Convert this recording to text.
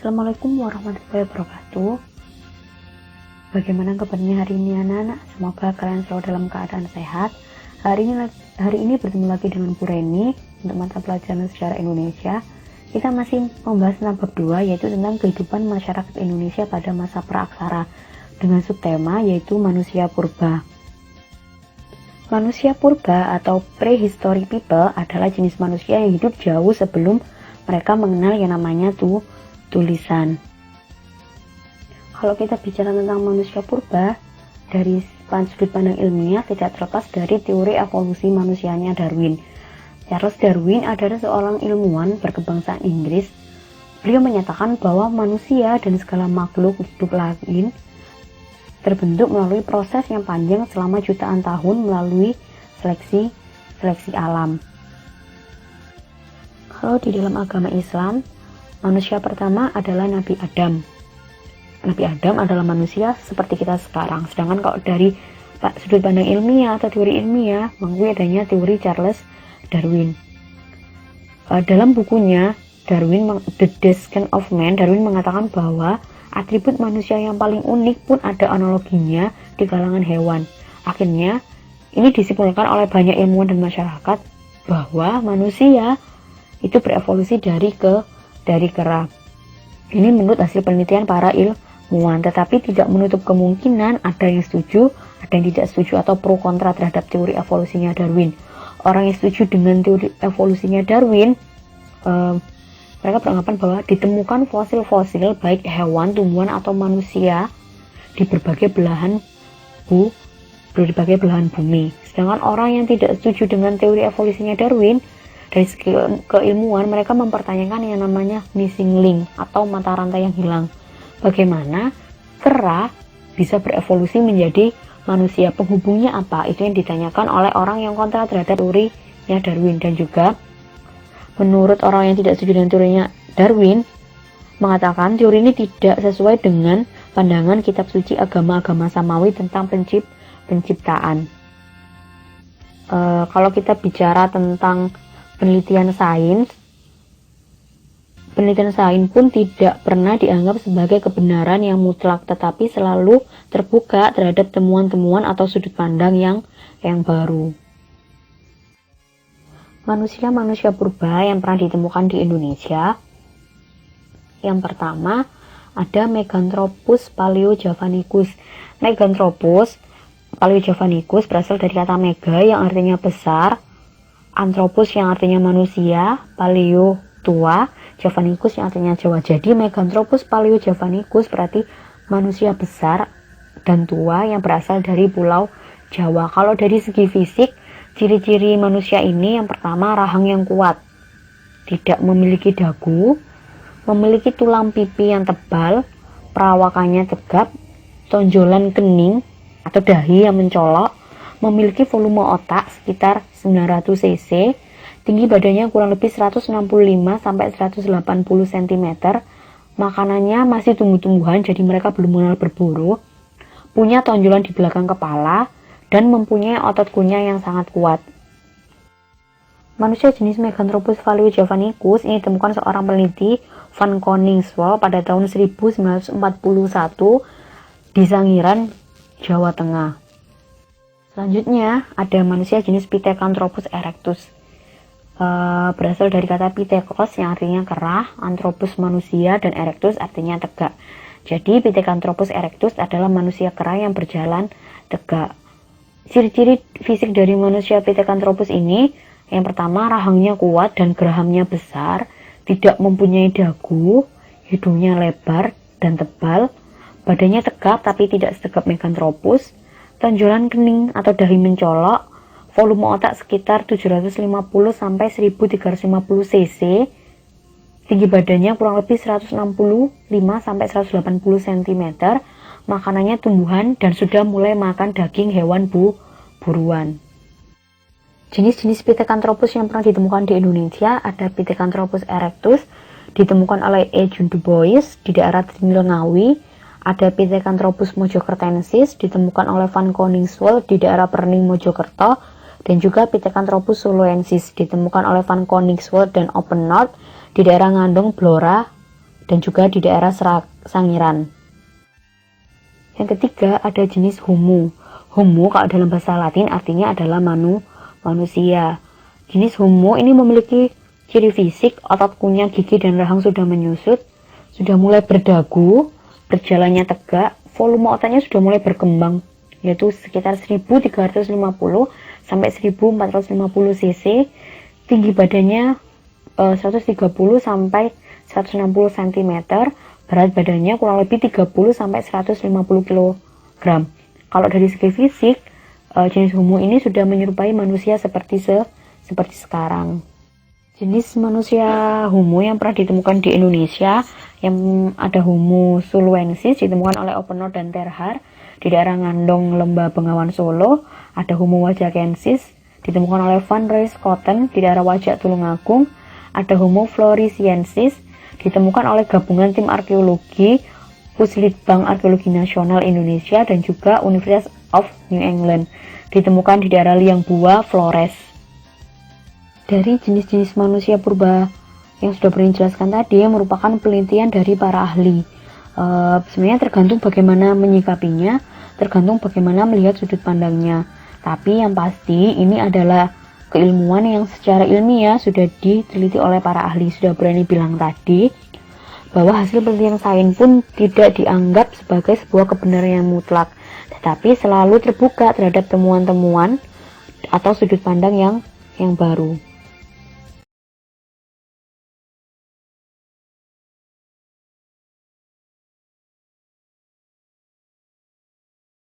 Assalamualaikum warahmatullahi wabarakatuh. Bagaimana kabarnya hari ini anak-anak? Semoga kalian selalu dalam keadaan sehat. Hari ini bertemu lagi dengan Bu Reni untuk mata pelajaran sejarah Indonesia. Kita masih membahas tentang bab 2, yaitu tentang kehidupan masyarakat Indonesia pada masa praaksara dengan subtema yaitu manusia purba. Manusia purba atau prehistoric people adalah jenis manusia yang hidup jauh sebelum mereka mengenal yang namanya tulisan. Kalau kita bicara tentang manusia purba dari sudut pandang ilmiah, tidak terlepas dari teori evolusi manusianya Darwin. Charles Darwin adalah seorang ilmuwan berkebangsaan Inggris. Beliau menyatakan bahwa manusia dan segala makhluk hidup lain terbentuk melalui proses yang panjang selama jutaan tahun melalui seleksi alam. Kalau di dalam agama Islam, manusia pertama adalah Nabi Adam. Nabi Adam adalah manusia seperti kita sekarang. Sedangkan kalau dari sudut pandang ilmiah atau teori ilmiah, mengakui adanya teori Charles Darwin. Dalam bukunya The Descent of Man, Darwin mengatakan bahwa atribut manusia yang paling unik pun ada analoginya di kalangan hewan. Akhirnya, ini disimpulkan oleh banyak ilmuwan dan masyarakat bahwa manusia itu berevolusi dari kera. Ini menurut hasil penelitian para ilmuwan, tetapi tidak menutup kemungkinan ada yang setuju, ada yang tidak setuju atau pro kontra terhadap teori evolusinya Darwin. Orang yang setuju dengan teori evolusinya Darwin, mereka beranggapan bahwa ditemukan fosil-fosil baik hewan, tumbuhan atau manusia di berbagai belahan bumi. Sedangkan orang yang tidak setuju dengan teori evolusinya Darwin, dari segi keilmuan, mereka mempertanyakan yang namanya missing link atau mata rantai yang hilang. Bagaimana kera bisa berevolusi menjadi manusia? Penghubungnya apa? Itu yang ditanyakan oleh orang yang kontra terhadap teorinya Darwin. Dan juga menurut orang yang tidak setuju dengan teorinya Darwin, mengatakan teori ini tidak sesuai dengan pandangan kitab suci agama-agama samawi tentang penciptaan. Kalau kita bicara tentang penelitian sains pun tidak pernah dianggap sebagai kebenaran yang mutlak, tetapi selalu terbuka terhadap temuan-temuan atau sudut pandang yang baru. Manusia purba yang pernah ditemukan di Indonesia. Yang pertama, ada Meganthropus paleojavanicus. Meganthropus paleojavanicus berasal dari kata mega yang artinya besar, Anthropus yang artinya manusia, Paleo tua, Javanicus yang artinya Jawa. Jadi Meganthropus paleojavanicus berarti manusia besar dan tua yang berasal dari pulau Jawa. Kalau dari segi fisik, ciri-ciri manusia ini yang pertama rahang yang kuat, tidak memiliki dagu, memiliki tulang pipi yang tebal, perawakannya tegap, tonjolan kening atau dahi yang mencolok, memiliki volume otak sekitar 900 cc, tinggi badannya kurang lebih 165 sampai 180 cm, makanannya masih tumbuh-tumbuhan jadi mereka belum mengenal berburu, punya tonjolan di belakang kepala, dan mempunyai otot kunyah yang sangat kuat. Manusia jenis Meganthropus paleojavanicus ini ditemukan seorang peneliti Van Koningswald pada tahun 1941 di Sangiran, Jawa Tengah. Selanjutnya ada manusia jenis Pithecanthropus erectus, berasal dari kata Pithekos yang artinya kera, Anthropus manusia, dan Erectus artinya tegak. Jadi Pithecanthropus erectus adalah manusia kera yang berjalan tegak. Ciri-ciri fisik dari manusia Pithecanthropus ini, yang pertama rahangnya kuat dan gerahamnya besar, tidak mempunyai dagu, hidungnya lebar dan tebal, badannya tegap tapi tidak setegap Meganthropus, tonjolan kening atau dahi mencolok, volume otak sekitar 750 sampai 1350 cc, tinggi badannya kurang lebih 165 sampai 180 cm, makanannya tumbuhan dan sudah mulai makan daging hewan buruan. Jenis-jenis Pithecanthropus yang pernah ditemukan di Indonesia ada Pithecanthropus erectus, ditemukan oleh E. John Du Bois di daerah Trinil Ngawi. Ada Pithecanthropus mojokertensis, ditemukan oleh Van Koningswald di daerah Perning, Mojokerto, dan juga Pithecanthropus suluensis, ditemukan oleh Van Koningswald dan Oppennold di daerah Ngandung, Blora, dan juga di daerah Sangiran. Yang ketiga ada jenis Homo. Homo kalau dalam bahasa Latin artinya adalah manusia. Jenis Homo ini memiliki ciri fisik otot kunyah, gigi dan rahang sudah menyusut, sudah mulai berdagu, berjalannya tegak, volume ototnya sudah mulai berkembang, yaitu sekitar 1350 sampai 1450 cc, tinggi badannya 130 sampai 160 cm, berat badannya kurang lebih 30 sampai 150 kg. Kalau dari segi fisik, jenis Homo ini sudah menyerupai manusia seperti sekarang. Jenis manusia Homo yang pernah ditemukan di Indonesia, yang ada Homo suluensis ditemukan oleh Oppenau dan Terhar di daerah Ngandong, Lembah Bengawan Solo. Ada Homo wajakensis ditemukan oleh Van Ryschoten di daerah Wajak Tulungagung. Ada Homo floresiensis ditemukan oleh gabungan tim arkeologi Puslitbang Arkeologi Nasional Indonesia dan juga University of New England, ditemukan di daerah Liangbua, Flores. Dari jenis-jenis manusia purba yang sudah pernah dijelaskan tadi merupakan penelitian dari para ahli. Sebenarnya tergantung bagaimana menyikapinya, tergantung bagaimana melihat sudut pandangnya. Tapi yang pasti ini adalah keilmuan yang secara ilmiah sudah diteliti oleh para ahli. Sudah berani bilang tadi bahwa hasil penelitian sains pun tidak dianggap sebagai sebuah kebenaran yang mutlak, tetapi selalu terbuka terhadap temuan-temuan atau sudut pandang yang baru.